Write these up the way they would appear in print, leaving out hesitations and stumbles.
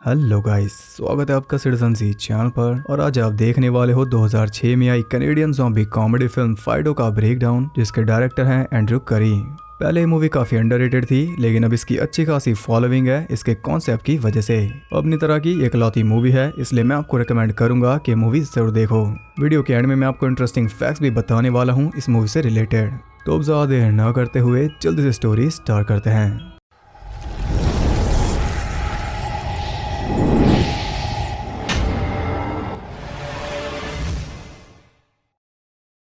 Hello guys, स्वागत है आपका सिटीजन सी चैनल पर। और आज आप देखने वाले हो 2006 में आई Canadian zombie comedy film Fido का ब्रेकडाउन, जिसके डायरेक्टर हैं एंड्रयू करी। पहले ये मूवी काफ़ी अंडररेटेड थी, लेकिन अब इसकी अच्छी खासी फॉलोइंग है इसके कॉन्सेप्ट की वजह से। अपनी तरह की एकलौती मूवी है, इसलिए मैं आपको रिकमेंड करूंगा कि मूवी जरूर देखो। वीडियो के एंड में मैं आपको इंटरेस्टिंग फैक्ट्स भी बताने वाला हूँ इस मूवी से रिलेटेड। तो अब ज़्यादा देर न करते हुए जल्दी से स्टोरी स्टार्ट करते हैं।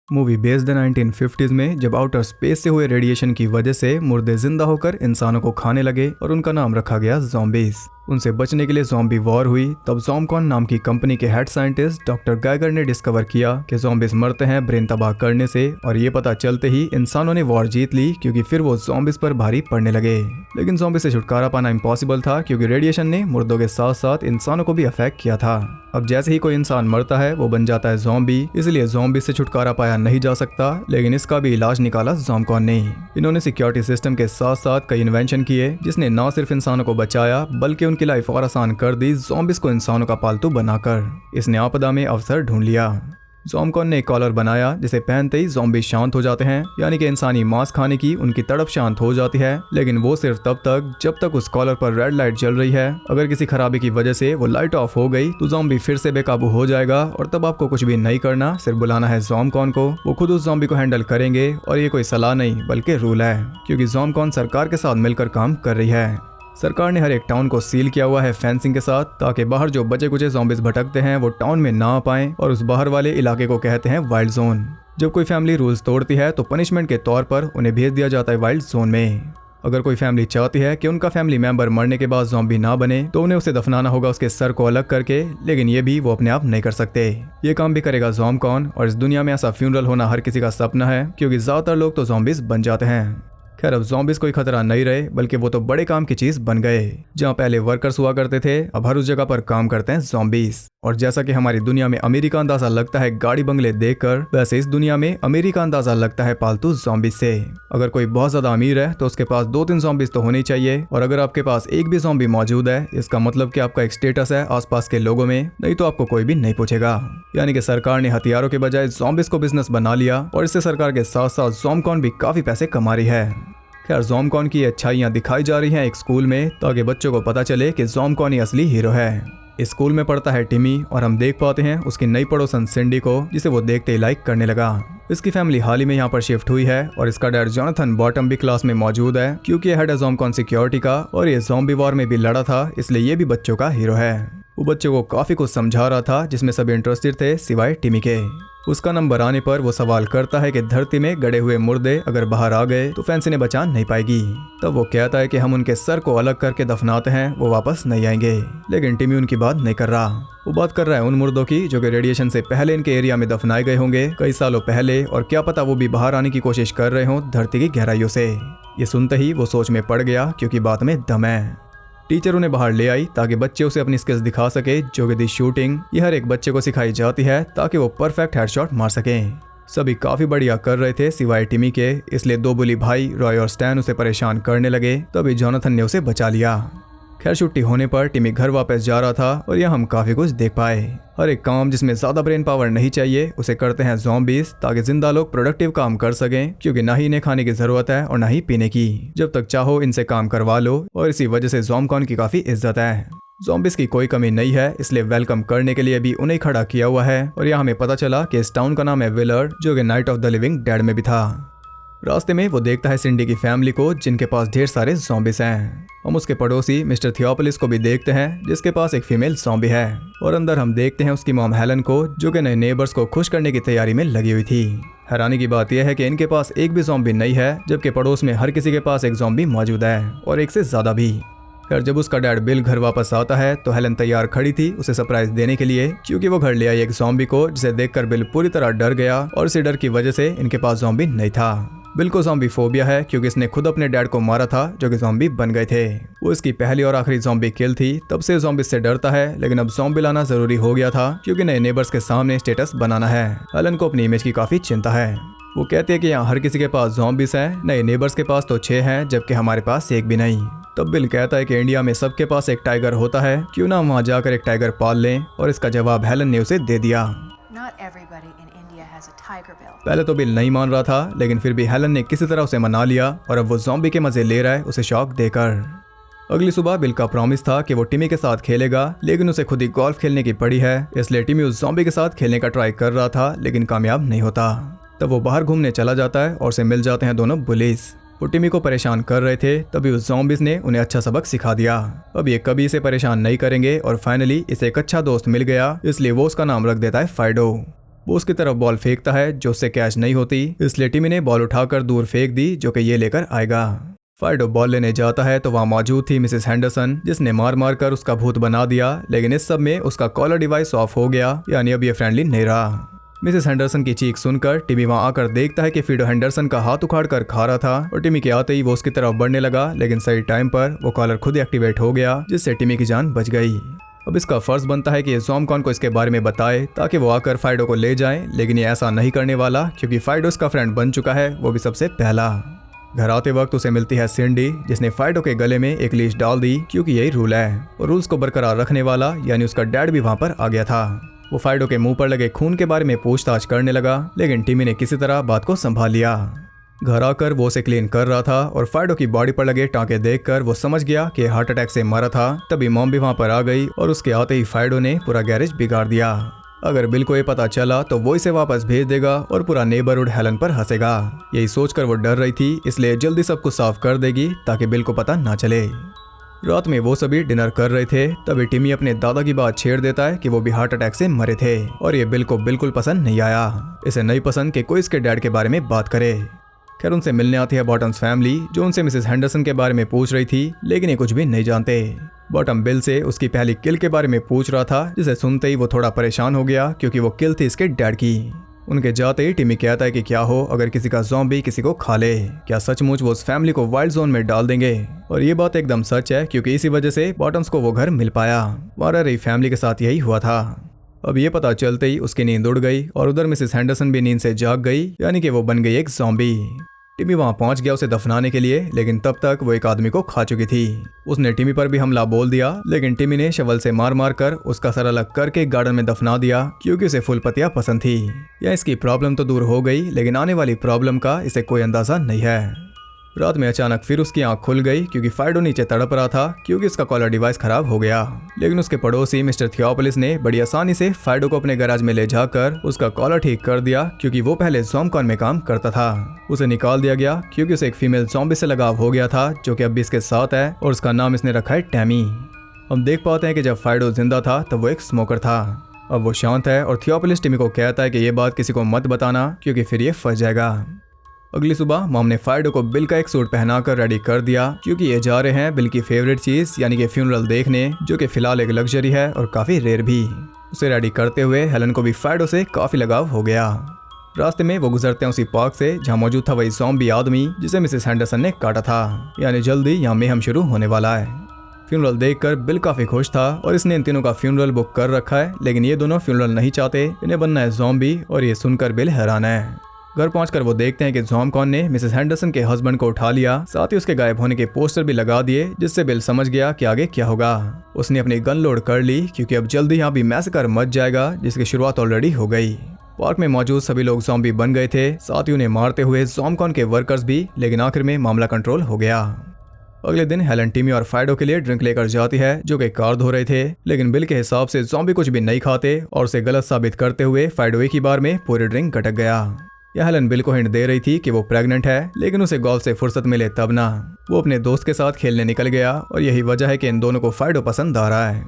मूवी बेस्ड 1950s में, जब आउटर स्पेस से हुए रेडिएशन की वजह से मुर्दे जिंदा होकर इंसानों को खाने लगे और उनका नाम रखा गया ज़ॉम्बीज। उनसे बचने के लिए ज़ॉम्बी वॉर हुई। तब ज़ॉम्बकॉन नाम की कंपनी के हेड साइंटिस्ट डॉक्टर गैगर ने डिस्कवर किया कि ज़ॉम्बीज मरते हैं ब्रेन तबाह करने से, और ये पता चलते ही इंसानों ने वॉर जीत ली, क्योंकि फिर वो ज़ॉम्बीज पर भारी पड़ने लगे। लेकिन ज़ॉम्बी से छुटकारा पाना इम्पॉसिबल था, क्योंकि रेडिएशन ने मुर्दों के साथ साथ इंसानों को भी अफेक्ट किया था। अब जैसे ही कोई इंसान मरता है वो बन जाता है ज़ॉम्बी, इसलिए ज़ॉम्बी से छुटकारा पाया नहीं जा सकता। लेकिन इसका भी इलाज निकाला ज़ॉम्बकॉन ने। इन्होंने सिक्योरिटी सिस्टम के साथ साथ कई इन्वेंशन किए, जिसने न सिर्फ इंसानों को बचाया बल्कि उनकी लाइफ और आसान कर दी, ज़ॉम्बीज को इंसानों का पालतू बनाकर। इसने आपदा में अवसर ढूंढ लिया। ज़ॉम्बकॉन ने एक कॉलर बनाया जिसे पहनते ही ज़ॉम्बी शांत हो जाते हैं, यानी कि इंसानी मांस खाने की उनकी तड़प शांत हो जाती है। लेकिन वो सिर्फ तब तक जब तक उस कॉलर पर रेड लाइट जल रही है। अगर किसी खराबी की वजह से वो लाइट ऑफ हो गई तो ज़ॉम्बी फिर से बेकाबू हो जाएगा, और तब आपको कुछ भी नहीं करना, सिर्फ बुलाना है ज़ॉम्बकॉन को। वो खुद उस ज़ॉम्बी को हैंडल करेंगे, और ये कोई सलाह नहीं बल्कि रूल है, क्योंकि ज़ॉम्बकॉन सरकार के साथ मिलकर काम कर रही है। सरकार ने हर एक टाउन को सील किया हुआ है फेंसिंग के साथ, ताकि बाहर जो बचे कुचे ज़ॉम्बीज भटकते हैं वो टाउन में ना आ पाएं, और उस बाहर वाले इलाके को कहते हैं वाइल्ड जोन। जब कोई फैमिली रूल्स तोड़ती है तो पनिशमेंट के तौर पर उन्हें भेज दिया जाता है वाइल्ड जोन में। अगर कोई फैमिली चाहती है कि उनका फैमिली मेंबर मरने के बाद ज़ॉम्बी ना बने, तो उन्हें उसे दफनाना होगा उसके सर को अलग करके। लेकिन ये भी वो अपने आप नहीं कर सकते, ये काम भी करेगा ज़ॉम्बकॉन। और इस दुनिया में ऐसा फ्यूनरल होना हर किसी का सपना है, क्योंकि ज्यादातर लोग तो ज़ॉम्बीज बन जाते हैं। खैर, अब ज़ॉम्बीज कोई खतरा नहीं रहे, बल्कि वो तो बड़े काम की चीज बन गए। जहाँ पहले वर्कर्स हुआ करते थे, अब हर उस जगह पर काम करते हैं ज़ॉम्बीज। और जैसा कि हमारी दुनिया में अमीरी का अंदाजा लगता है गाड़ी बंगले देखकर, वैसे इस दुनिया में अमीरी का अंदाजा लगता है पालतू ज़ॉम्बीज से। अगर कोई बहुत ज्यादा अमीर है तो उसके पास 2-3 ज़ॉम्बीज तो होने चाहिए, और अगर आपके पास एक भी ज़ॉम्बी मौजूद है, इसका मतलब कि आपका एक स्टेटस है आसपास के लोगों में, नहीं तो आपको कोई भी नहीं पूछेगा। यानी कि सरकार ने हथियारों के बजाय ज़ॉम्बीज को बिजनेस बना लिया, और इससे सरकार के साथ साथ ज़ॉम्बकॉन भी काफी पैसे कमा रही है। खैर, ज़ॉम्बकॉन की अच्छाइयाँ दिखाई जा रही हैं एक स्कूल में, ताकि बच्चों को पता चले कि ज़ॉम्बकॉन ही असली हीरो है। इस स्कूल में पढ़ता है टिमी, और हम देख पाते हैं उसकी नई पड़ोसन सिंडी को, जिसे वो देखते ही लाइक करने लगा। इसकी फैमिली हाल ही में यहाँ पर शिफ्ट हुई है, और इसका डैड जोनाथन बॉटम भी क्लास में मौजूद है, क्योंकि ये हेड है ज़ॉम्बकॉन सिक्योरिटी का, और ये ज़ॉम्बी वॉर में भी लड़ा था, इसलिए ये भी बच्चों का हीरो है। वो बच्चों को काफी कुछ समझा रहा था, जिसमें सभी इंटरेस्टेड थे सिवाय टिमी के। उसका नंबर आने पर वो सवाल करता है कि धरती में गड़े हुए मुर्दे अगर बाहर आ गए तो फैंसी ने बचा नहीं पाएगी। तब वो कहता है कि हम उनके सर को अलग करके दफनाते हैं, वो वापस नहीं आएंगे। लेकिन टिमी उनकी बात नहीं कर रहा। वो बात कर रहा है उन मुर्दों की जो कि रेडिएशन से पहले इनके एरिया में दफनाए गए होंगे कई सालों पहले, और क्या पता वो भी बाहर आने की कोशिश कर रहे हों धरती की गहराइयों से। ये सुनते ही वो सोच में पड़ गया, क्योंकि बात में दम है। टीचर उन्हें बाहर ले आई ताकि बच्चे उसे अपनी स्किल्स दिखा सके, जो कि दी शूटिंग। ये हर एक बच्चे को सिखाई जाती है ताकि वो परफेक्ट हेडशॉट मार सकें। सभी काफी बढ़िया कर रहे थे सिवाय टिमी के, इसलिए दो बुली भाई रॉय और स्टैन उसे परेशान करने लगे। तभी जोनाथन ने उसे बचा लिया। खैर, छुट्टी होने पर टिमी घर वापस जा रहा था, और यहाँ हम काफी कुछ देख पाए। हर एक काम जिसमें ज्यादा ब्रेन पावर नहीं चाहिए उसे करते हैं ज़ॉम्बीज, ताकि जिंदा लोग प्रोडक्टिव काम कर सकें, क्योंकि ना ही इन्हें खाने की जरूरत है और ना ही पीने की। जब तक चाहो इनसे काम करवा लो, और इसी वजह से ज़ॉम्बकॉन की काफी इज्जत है। ज़ॉम्बीज की कोई कमी नहीं है, इसलिए वेलकम करने के लिए भी उन्हें खड़ा किया हुआ है। और यहाँ हमें पता चला कि इस टाउन का नाम है विलर्ड, जो कि night of the living dead में भी था। रास्ते में वो देखता है सिंडी की फैमिली को, जिनके पास ढेर सारे ज़ॉम्बीज हैं। हम उसके पड़ोसी मिस्टर थियोपोलिस को भी देखते हैं, जिसके पास एक फीमेल ज़ॉम्बी है। और अंदर हम देखते हैं उसकी मॉम हेलन को, जो कि नए नेबर्स को खुश करने की तैयारी में लगी हुई थी। हैरानी की बात यह है कि इनके पास एक भी ज़ॉम्बी नहीं है, जबकि पड़ोस में हर किसी के पास एक ज़ॉम्बी मौजूद है, और एक से ज्यादा भी। खैर, जब उसका डैड बिल घर वापस आता है तो हेलन तैयार खड़ी थी उसे सरप्राइज देने के लिए, क्योंकि वो घर ले आई एक ज़ॉम्बी को, जिसे देखकर बिल पूरी तरह डर गया। और इसी डर की वजह से इनके पास ज़ॉम्बी नहीं था। बिल को ज़ॉम्बी फोबिया है, क्योंकि इसने खुद अपने डैड को मारा था, जो कि ज़ॉम्बी बन गए थे। वो इसकी पहली और आखिरी ज़ॉम्बी किल थी, तब से ज़ॉम्बी से डरता है। लेकिन अब ज़ॉम्बी लाना जरूरी हो गया था, क्योंकि नए नेबर्स के सामने स्टेटस बनाना है। हेलन को अपनी इमेज की काफी चिंता है। वो कहते हैं कि यहाँ हर किसी के पास ज़ॉम्बीज हैं, नए नेबर्स के पास तो 6 हैं, जबकि हमारे पास एक भी नहीं। तब बिल कहता है कि इंडिया में सबके पास एक टाइगर होता है, क्यों ना वहाँ जाकर एक टाइगर पाल लें, और इसका जवाब हेलन ने उसे दे दिया। पहले तो बिल नहीं मान रहा था, लेकिन फिर भी हेलन ने किसी तरह उसे मना लिया और अब वो ज़ॉम्बी के मजे ले रहा है उसे शॉक देकर। अगली सुबह बिल का प्रॉमिस था कि वो टिमी के साथ खेलेगा, लेकिन उसे खुद ही गोल्फ खेलने की पड़ी है, इसलिए टिमी उस ज़ॉम्बी के साथ खेलने का ट्राई कर रहा था लेकिन कामयाब नहीं होता। तब वो बाहर घूमने चला जाता है और उसे मिल जाते हैं दोनों पुलिस। वो टिमी को परेशान कर रहे थे, तभी उस ज़ॉम्बीज ने उन्हें अच्छा सबक सिखा दिया। अब ये कभी इसे परेशान नहीं करेंगे और फाइनली इसे एक अच्छा दोस्त मिल गया, इसलिए वो उसका नाम रख देता है फाइडो। वो उसकी तरफ बॉल फेंकता है जो उससे कैच नहीं होती, इसलिए टिमी ने बॉल उठाकर दूर फेंक दी जो कि ये लेकर आएगा। फाइडो बॉल लेने जाता है तो वहाँ मौजूद थी मिसेस हैंडरसन, जिसने मार मार कर उसका भूत बना दिया, लेकिन इस सब में उसका कॉलर डिवाइस ऑफ हो गया, यानी अब ये फ्रेंडली नहीं रहा। मिसेस हैंडरसन की चीख सुनकर टिमी वहाँ आकर देखता है कि फिडो हैंडरसन का हाथ उखाड़ कर खा रहा था और टिमी के आते ही वो उसकी तरफ बढ़ने लगा, लेकिन सही टाइम पर वो कॉलर खुद ही एक्टिवेट हो गया, जिससे टिमी की जान बच गई। अब इसका फर्ज बनता है कि ज़ॉम्बकॉन को इसके बारे में बताए ताकि वो आकर फाइडो को ले जाए, लेकिन ये ऐसा नहीं करने वाला क्योंकि फाइडो उसका फ्रेंड बन चुका है, वो भी सबसे पहला। घर आते वक्त उसे मिलती है सिंडी, जिसने फाइडो के गले में एक लीश डाल दी क्योंकि यही रूल है, और रूल्स को बरकरार रखने वाला यानी उसका डैड भी वहाँ पर आ गया था। वो फाइडो के मुंह पर लगे खून के बारे में पूछताछ करने लगा, लेकिन टिमी ने किसी तरह बात को संभाल लिया। घर आकर वो उसे क्लीन कर रहा था और फाइडो की बॉडी पर लगे टांके देखकर वो समझ गया कि हार्ट अटैक से मरा था। तभी मॉम भी वहाँ पर आ गई और उसके आते ही फाइडो ने पूरा गैरेज बिगाड़ दिया। अगर बिल को ये पता चला तो वो इसे वापस भेज देगा और पूरा नेबरहुड हेलन पर हंसेगा। यही सोचकर वो डर रही थी, इसलिए जल्दी सब कुछ साफ कर देगी ताकि बिल को पता ना चले। रात में वो सभी डिनर कर रहे थे, तभी टिमी अपने दादा की बात छेड़ देता है कि वो भी हार्ट अटैक से मरे थे, और ये बिल को बिल्कुल पसंद नहीं आया। इसे नहीं पसंद कि कोई इसके डैड के बारे में बात करे। खैर उनसे मिलने आती है बॉटम्स फैमिली, जो उनसे मिसेस हैंडरसन के बारे में पूछ रही थी, लेकिन ये कुछ भी नहीं जानते। बॉटम बिल से उसकी पहली किल के बारे में पूछ रहा था, जिसे सुनते ही वो थोड़ा परेशान हो गया क्योंकि वो किल थी इसके डैड की। उनके जाते ही टिमी कहता है कि क्या हो अगर किसी का ज़ॉम्बी किसी को खा ले, क्या सचमुच वो उस फैमिली को वाइल्ड जोन में डाल देंगे। और ये बात एकदम सच है क्योंकि इसी वजह से बॉटम्स को वो घर मिल पाया। वारा फैमिली के साथ यही हुआ था। अब ये पता चलते ही उसकी नींद उड़ गई और उधर मिसेस हैंडरसन भी नींद से जाग गई, यानी कि वो बन गई एक ज़ॉम्बी। टिमी वहाँ पहुँच गया उसे दफनाने के लिए, लेकिन तब तक वो एक आदमी को खा चुकी थी। उसने टिमी पर भी हमला बोल दिया, लेकिन टिमी ने शवल से मार मार कर उसका सर अलग करके गार्डन में दफना दिया क्योंकि उसे फूल पत्तियां पसंद थी। या इसकी प्रॉब्लम तो दूर हो गई, लेकिन आने वाली प्रॉब्लम का इसे कोई अंदाजा नहीं है। रात में अचानक फिर उसकी आंख खुल गई क्योंकि फाइडो नीचे तड़प रहा था क्योंकि उसका कॉलर डिवाइस खराब हो गया। लेकिन उसके पड़ोसी मिस्टर थियोपोलिस ने बड़ी आसानी से फाइडो को अपने गैराज में ले जाकर उसका कॉलर ठीक कर दिया क्योंकि वो पहले ज़ॉम्बकॉन में काम करता था। उसे निकाल दिया गया क्योंकि उसे एक फीमेल ज़ॉम्बी से लगाव हो गया था जो कि अब भी इसके साथ है और उसका नाम इसने रखा है टैमी। हम देख पाते हैं कि जब फाइडो जिंदा था तब वो एक स्मोकर था। अब वो शांत है और थियोपोलिस टिमी को कहता है कि ये बात किसी को मत बताना क्योंकि फिर ये फंस जाएगा। अगली सुबह मॉम ने फाइडो को बिल का एक सूट पहनाकर रेडी कर दिया क्योंकि ये जा रहे हैं बिल की फेवरेट चीज यानी कि फ्यूनरल देखने, जो कि फिलहाल एक लग्जरी है और काफी रेयर भी। उसे रेडी करते हुए हेलन को भी फाइडो से काफी लगाव हो गया। रास्ते में वो गुजरते हैं उसी पार्क से जहाँ मौजूद था वही ज़ॉम्बी आदमी जिसे मिसेस हैंडरसन ने काटा था, यानी जल्दी यहाँ मेहम शुरू होने वाला है। फ्यूनरल देखकर बिल काफी खुश था और इसने इन तीनों का फ्यूनरल बुक कर रखा है, लेकिन ये दोनों फ्यूनरल नहीं चाहते, इन्हें बनना है ज़ॉम्बी, और ये सुनकर बिल हैरान है। घर पहुंचकर वो देखते हैं कि ज़ॉम्बकॉन ने मिसेस हैंडरसन के हस्बैंड को उठा लिया, साथ ही उसके गायब होने के पोस्टर भी लगा दिए, जिससे बिल समझ गया कि आगे क्या होगा। उसने अपनी गन लोड कर ली क्योंकि अब जल्दी यहाँ भी मैसेकर मच जाएगा, जिसकी शुरुआत ऑलरेडी हो गई। पार्क में मौजूद सभी लोग ज़ॉम्बी बन गए थे, साथ ही उन्हें मारते हुए ज़ॉम्बकॉन के वर्कर्स भी, लेकिन आखिर में मामला कंट्रोल हो गया। अगले दिन हेलन टिमी और फाइडो के लिए ड्रिंक लेकर जाती है, जो कि कार धो रहे थे, लेकिन बिल के हिसाब से ज़ॉम्बी कुछ भी नहीं खाते और उसे गलत साबित करते हुए फाइडो एक ही बार में पूरी ड्रिंक गटक गया। यह हेलन बिल को हिंट दे रही थी कि वो प्रेग्नेंट है, लेकिन उसे गोल्फ से फुर्सत मिले तब ना। वो अपने दोस्त के साथ खेलने निकल गया और यही वजह है कि इन दोनों को फाइडो पसंद आ रहा है।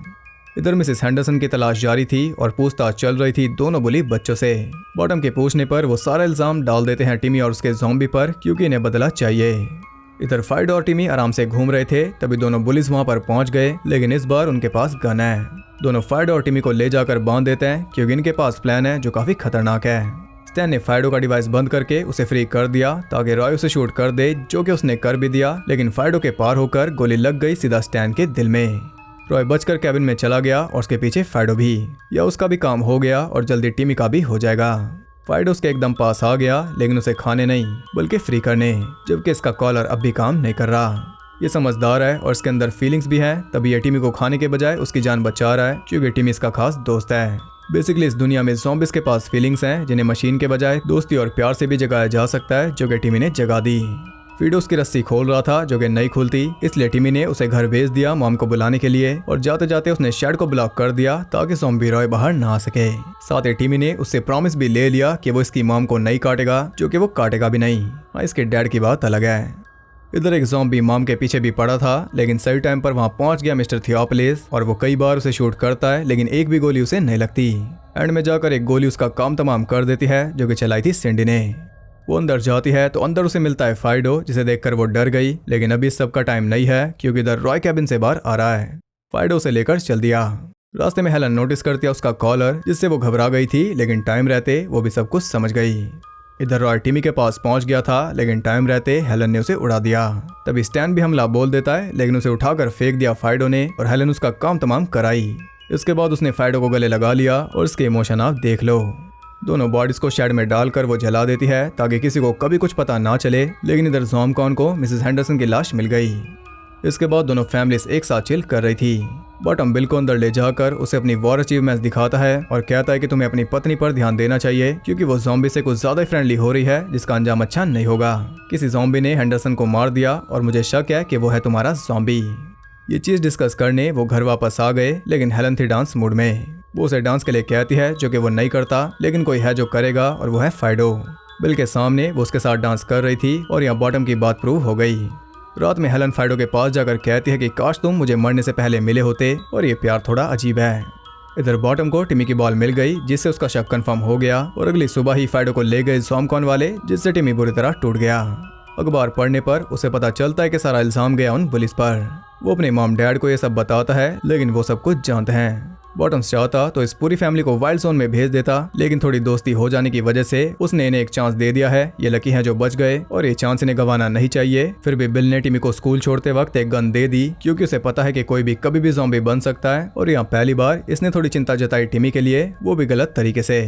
इधर मिसेस हैंडरसन की तलाश जारी थी और पूछताछ चल रही थी दोनों बुली बच्चों से। बॉटम के पूछने पर वो सारा इल्जाम डाल देते हैं टिमी और उसके ज़ॉम्बी पर क्योंकि इन्हें बदला चाहिए। इधर फाइडो और टिमी आराम से घूम रहे थे, तभी दोनों बुलिस वहाँ पर पहुँच गए, लेकिन इस बार उनके पास गन है। दोनों फाइडो और टिमी को ले जाकर बांध देते हैं क्योंकि इनके पास प्लान है जो काफी खतरनाक है। स्टैन ने फाइडो का डिवाइस बंद करके उसे फ्री कर दिया ताकि रॉय उसे शूट कर दे, जो कि उसने कर भी दिया, लेकिन फाइडो के पार होकर गोली लग गई सीधा स्टैन के दिल में। रॉय बचकर कैबिन में चला गया और उसके पीछे फाइडो भी। या उसका भी काम हो गया और जल्दी टिमी का भी हो जाएगा। फाइडो उसके एकदम पास आ गया, लेकिन उसे खाने नहीं बल्कि फ्री करने, जबकि इसका कॉलर अब भी काम नहीं कर रहा। ये समझदार है और इसके अंदर फीलिंग्स भी हैं, तभी ये टिमी को खाने के बजाय उसकी जान बचा रहा है क्योंकि टिमी इसका खास दोस्त है। बेसिकली इस दुनिया में ज़ॉम्बीज़ के पास फीलिंग्स हैं जिन्हें मशीन के बजाय दोस्ती और प्यार से भी जगाया जा सकता है, जो कि टिमी ने जगा दी। फीडो उसकी रस्सी खोल रहा था जो कि नहीं खुलती, इसलिए टिमी ने उसे घर भेज दिया मॉम को बुलाने के लिए, और जाते जाते उसने शेड को ब्लॉक कर दिया ताकि ज़ॉम्बी रॉय बाहर ना आ सके। साथ ही टिमी ने उससे प्रॉमिस भी ले लिया कि वो इसकी मॉम को नहीं काटेगा, जो कि वो काटेगा भी नहीं। हाँ, इसके डैड की बात अलग है। इधर एक ज़ॉम्बी मॉम के पीछे भी पड़ा था, लेकिन सही टाइम पर वहां पहुंच गया मिस्टर थियोपोलिस, और वो कई बार उसे शूट करता है लेकिन एक भी गोली उसे नहीं लगती। एंड में जाकर एक गोली उसका काम तमाम कर देती है जो कि चलाई थी सिंडी ने। वो अंदर जाती है तो अंदर उसे मिलता है फाइडो, जिसे देखकर वो डर गई, लेकिन अभी इस सब का टाइम नहीं है क्योंकि इधर रॉय कैबिन से बाहर आ रहा है। फाइडो उसे लेकर चल दिया। रास्ते में हेलन नोटिस करती है उसका कॉलर, जिससे वो घबरा गई थी, लेकिन टाइम रहते वो भी सब कुछ समझ गई। इधर रॉय टिमी के पास पहुंच गया था, लेकिन टाइम रहते हेलन ने उसे उड़ा दिया। तभी स्टैन भी हमला बोल देता है, लेकिन उसे उठाकर फेंक दिया फाइडो ने, और हेलन उसका काम तमाम कराई। इसके बाद उसने फाइडो को गले लगा लिया, और उसके इमोशन आप देख लो। दोनों बॉडीज को शेड में डालकर वो जला देती है ताकि किसी को कभी कुछ पता ना चले, लेकिन इधर ज़ॉम्बकॉन को मिसेस हेंडरसन की लाश मिल गई। इसके बाद दोनों फैमिलीज एक साथ चिल कर रही थी। बॉटम बिल को अंदर ले जाकर उसे अपनी वॉर अचीवमेंट्स दिखाता है और कहता है कि तुम्हें अपनी पत्नी पर ध्यान देना चाहिए क्योंकि वो ज़ॉम्बी से कुछ ज्यादा फ्रेंडली हो रही है, जिसका अंजाम अच्छा नहीं होगा। किसी ज़ॉम्बी ने हेंडरसन को मार दिया और मुझे शक है कि वो है तुम्हारा ज़ॉम्बी। ये चीज डिस्कस करने वो घर वापस आ गए, लेकिन हेलन थी डांस मूड में। वो उसे डांस के लिए कहती है जो कि वो नहीं करता, लेकिन कोई है जो करेगा, और वो है फाइडो। बिल के सामने वो उसके साथ डांस कर रही थी और यहाँ बॉटम की बात प्रूव हो गई। रात में हेलन फाइडो के पास जाकर कहती है कि काश तुम मुझे मरने से पहले मिले होते, और ये प्यार थोड़ा अजीब है। इधर बॉटम को टिमी की बॉल मिल गई, जिससे उसका शक कंफर्म हो गया, और अगली सुबह ही फाइडो को ले गए ज़ॉम्बकॉन वाले, जिससे टिमी बुरी तरह टूट गया। अखबार पढ़ने पर उसे पता चलता है कि सारा इल्जाम गया उन पुलिस पर। वो अपने मॉम डैड को ये सब बताता है, लेकिन वो सब कुछ जानते हैं। बॉटम्स चाहता तो इस पूरी फैमिली को वाइल्ड जोन में भेज देता, लेकिन थोड़ी दोस्ती हो जाने की वजह से उसने इन्हें एक चांस दे दिया है। ये लकी हैं जो बच गए, और ये चांस इन्हें गंवाना नहीं चाहिए। फिर भी बिल ने टिमी को स्कूल छोड़ते वक्त एक गन दे दी, क्योंकि उसे पता है कि कोई भी कभी भी ज़ॉम्बी बन सकता है, और यहाँ पहली बार इसने थोड़ी चिंता जताई टिमी के लिए, वो भी गलत तरीके से।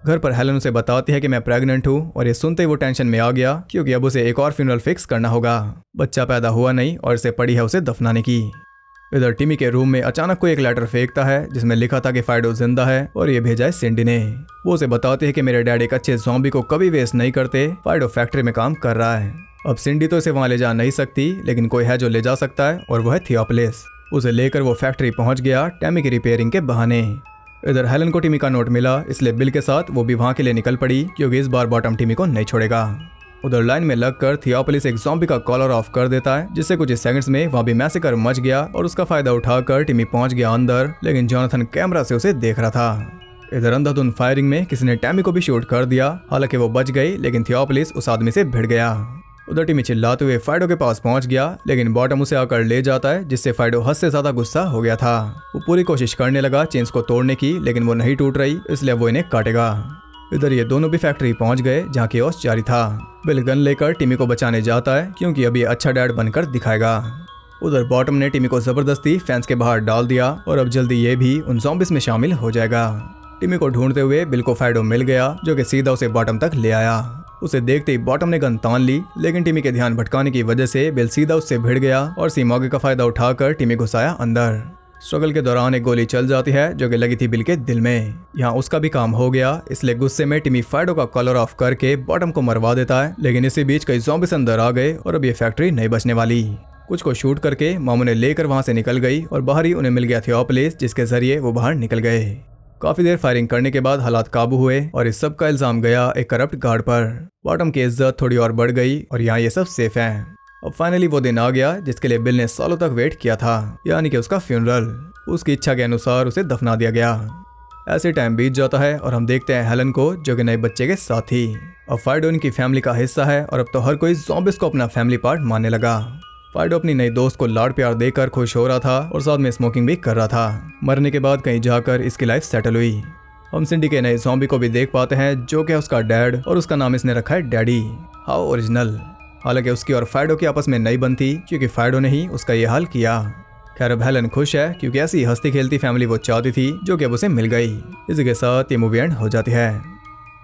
घर पर हेलन उसे बताती है कि मैं प्रेग्नेंट हूँ, और ये सुनते ही वो टेंशन में आ गया क्योंकि अब उसे एक और फ्यूनरल फिक्स करना होगा। बच्चा पैदा हुआ नहीं और इसे पड़ी है उसे दफनाने की। इधर टिमी के रूम में अचानक कोई एक लेटर फेंकता है जिसमें लिखा था कि फाइडो जिंदा है, और ये भेजा है सिंडी ने। वो उसे बताती है कि मेरे डैड एक अच्छे ज़ॉम्बी को कभी वेस्ट नहीं करते, फाइडो फैक्ट्री में काम कर रहा है। अब सिंडी तो इसे वहां ले जा नहीं सकती, लेकिन कोई है जो ले जा सकता है, और वो है थियोपोलिस। उसे लेकर वो फैक्ट्री पहुंच गया टेमी की रिपेयरिंग के बहाने। इधर हेलन को टिमी का नोट मिला, इसलिए बिल के साथ वो भी वहां के लिए निकल पड़ी क्योंकि इस बार बॉटम टिमी को नहीं छोड़ेगा। उधर लाइन में लगकर थियोपोलिस एक ज़ॉम्बी का कॉलर ऑफ कर देता है, जिससे कुछ सेकंड्स में वहां भी मैसेकर मच गया, और उसका फायदा उठाकर टिमी पहुंच गया अंदर, लेकिन जोनाथन कैमरा से उसे देख रहा था। इधर अंधाधुंध फायरिंग में किसी ने टैमी को भी शूट कर दिया, हालांकि वो बच गई, लेकिन थियोपोलिस उस आदमी से भिड़ गया। उधर टिमी चिल्लाते हुए फाइडो के पास पहुंच गया, लेकिन बॉटम उसे आकर ले जाता है, जिससे फाइडो हद से ज्यादा गुस्सा हो गया था। वो पूरी कोशिश करने लगा चेन्स को तोड़ने की, लेकिन वो नहीं टूट रही, इसलिए वो इन्हें काटेगा। इधर ये दोनों भी फैक्ट्री पहुंच गए जहाँ केओस जारी था। बिल गन लेकर टिमी को बचाने जाता है क्योंकि अभी अच्छा डैड बनकर दिखाएगा। उधर बॉटम ने टिमी को जबरदस्ती फैंस के बाहर डाल दिया, और अब जल्दी ये भी उन ज़ॉम्बीज़ में शामिल हो जाएगा। टिमी को ढूंढते हुए बिल को फाइडो मिल गया, जो कि सीधा उसे बॉटम तक ले आया। उसे देखते ही बॉटम ने गन तान ली, लेकिन टिमी के ध्यान भटकाने की वजह से बिल सीधा उससे भिड़ गया और सी मौके का फायदा उठाकर टिमी घुसाया अंदर। स्ट्रगल के दौरान एक गोली चल जाती है जो कि लगी थी बिल के दिल में। यहाँ उसका भी काम हो गया, इसलिए गुस्से में टिमी फाइडो का कॉलर ऑफ करके बॉटम को मरवा देता है, लेकिन इसी बीच कई ज़ॉम्बीज़ अंदर आ गए और अब ये फैक्ट्री नहीं बचने वाली। कुछ को शूट करके मामू ने लेकर वहां से निकल गई, और बाहर ही उन्हें मिल गया थियोपोलिस, जिसके जरिए वो बाहर निकल गए। काफी देर फायरिंग करने के बाद हालात काबू हुए, और इस सब का इल्जाम गया एक करप्ट गार्ड पर। बॉटम की इज्जत थोड़ी और बढ़ गई, और यहाँ ये सब सेफ है। अब फाइनली वो दिन आ गया जिसके लिए बिल ने सालों तक वेट किया था, यानी कि उसका फ्यूनरल। उसकी इच्छा के अनुसार उसे दफना दिया गया। ऐसे टाइम बीत जाता है और हम देखते हैं हेलन को, जो कि नए बच्चे के साथ थी। अब फाइडो इनकी फैमिली का हिस्सा है, और अब तो हर कोई ज़ॉम्बीज़ को अपना फैमिली पार्ट मानने लगा। फाइडो अपनी नई दोस्त को लाड़ प्यार देकर खुश हो रहा था, और साथ में स्मोकिंग भी कर रहा था। मरने के बाद कहीं जाकर इसकी लाइफ सेटल हुई। हम सिंडी के नए ज़ॉम्बी को भी देख पाते हैं, जो कि उसका डैड, और उसका नाम इसने रखा है डैडी। How original. हालांकि उसकी और फाइडो की आपस में नहीं बनती, क्योंकि फाइडो ने ही उसका ये हाल किया। खैर अब हेलन खुश है क्योंकि ऐसी हंसती खेलती फैमिली वो चाहती थी, जो कि अब उसे मिल गई। इसी के साथ ये मूवी एंड हो जाती है।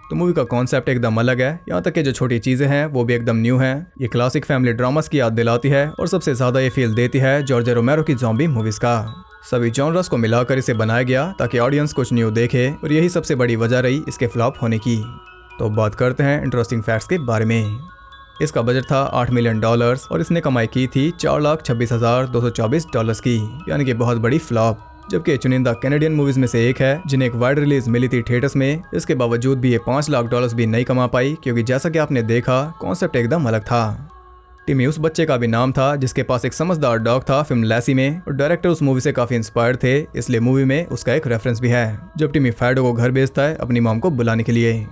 तो मूवी का कॉन्सेप्ट एकदम अलग है, यहाँ तक कि जो छोटी चीजें हैं वो भी एकदम न्यू हैं। ये क्लासिक फैमिली ड्रामास की याद दिलाती है और सबसे ज्यादा ये फील देती है जॉर्ज रोमेरो की ज़ॉम्बी मूवीज का। सभी जॉनर्स को मिलाकर इसे बनाया गया ताकि ऑडियंस कुछ न्यू देखे और यही सबसे बड़ी वजह रही इसके फ्लॉप होने की। तो बात करते हैं इंटरेस्टिंग फैक्ट्स के बारे में। इसका बजट था $8 मिलियन और इसने कमाई की थी $4,26,224 की, यानी कि बहुत बड़ी फ्लॉप। जबकि चुनिंदा कैनेडियन मूवीज में से एक है जिन्हें एक वाइड रिलीज मिली थी थिएटर्स में। इसके बावजूद भी ये $5 लाख भी नहीं कमा पाई, क्योंकि जैसा कि आपने देखा कॉन्सेप्ट एकदम अलग था। टिमी उस बच्चे का भी नाम था जिसके पास एक समझदार डॉग था फिल्म लैसी में, और डायरेक्टर उस मूवी से काफी इंस्पायर्ड थे, इसलिए मूवी में उसका एक रेफरेंस भी है जब टिमी फाइडो को घर भेजता है अपनी मॉम को बुलाने के लिए।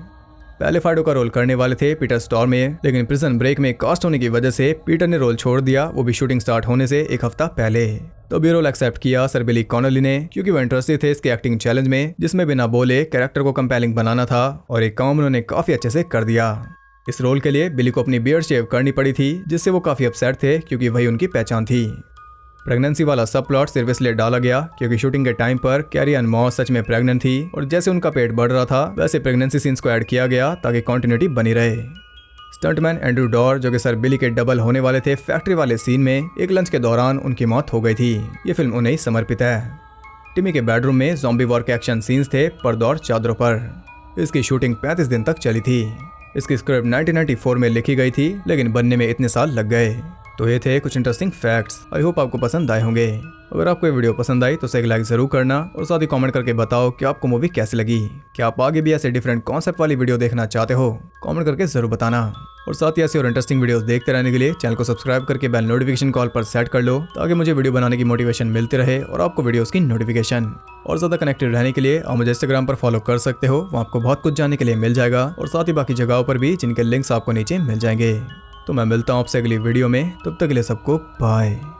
पहले फाइडो का रोल करने वाले थे पीटर स्टॉर्मे, लेकिन प्रिजन ब्रेक में कास्ट होने की वजह से पीटर ने रोल छोड़ दिया, वो भी शूटिंग स्टार्ट होने से एक हफ्ता पहले। तो भी रोल एक्सेप्ट किया सर बिली कॉनली ने, क्योंकि वो इंटरेस्टेड थे इसके एक्टिंग चैलेंज में, जिसमें बिना बोले कैरेक्टर को कंपेलिंग बनाना था, और एक काम उन्होंने काफी अच्छे से कर दिया। इस रोल के लिए बिली को अपनी बियर्ड शेव करनी पड़ी थी, जिससे वो काफी अपसेट थे क्योंकि वही उनकी पहचान थी। प्रेगनेंसी वाला सब प्लॉट सिर्फ इसलिए डाला गया क्योंकि शूटिंग के टाइम पर कैरी एन मॉस सच में प्रेग्नेंट थी, और जैसे उनका पेट बढ़ रहा था वैसे प्रेगनेंसी सीन्स को ऐड किया गया ताकि कंटिन्यूटी बनी रहे। स्टंटमैन एंड्रू डॉर, जो कि सर बिली के डबल होने वाले थे फैक्ट्री वाले सीन में, एक लंच के दौरान उनकी मौत हो गई थी। ये फिल्म उन्हें ही समर्पित है। टिमी के बेडरूम में ज़ॉम्बी वॉर के एक्शन सीन्स थे पर्दों और चादरों पर। इसकी शूटिंग 35 दिन तक चली थी। इसकी स्क्रिप्ट 1994 में लिखी गई थी, लेकिन बनने में इतने साल लग गए। तो ये थे कुछ इंटरेस्टिंग फैक्ट्स। आई होप आपको पसंद आए होंगे। अगर आपको ये वीडियो पसंद आई तो एक लाइक जरूर करना, और साथ ही कमेंट करके बताओ कि आपको मूवी कैसी लगी। क्या आप आगे भी ऐसे डिफरेंट कॉन्सेप्ट वाली वीडियो देखना चाहते हो? कमेंट करके जरूर बताना। और साथ ही ऐसे और इंटरेस्टिंग वीडियोस देखते रहने के लिए चैनल को सब्सक्राइब करके बेल नोटिफिकेशन कॉल पर सेट कर लो, ताकि मुझे वीडियो बनाने की मोटिवेशन मिलती रहे और आपको वीडियोस की नोटिफिकेशन। और ज़्यादा कनेक्टेड रहने के लिए आप मुझे इंस्टाग्राम पर फॉलो कर सकते हो, वहाँ आपको बहुत कुछ जानने के लिए मिल जाएगा, और साथ ही बाकी जगहों पर भी जिनके लिंक्स आपको नीचे मिल जाएंगे। तो मैं मिलता हूँ आपसे अगली वीडियो में, तब तक के लिए सबको बाय।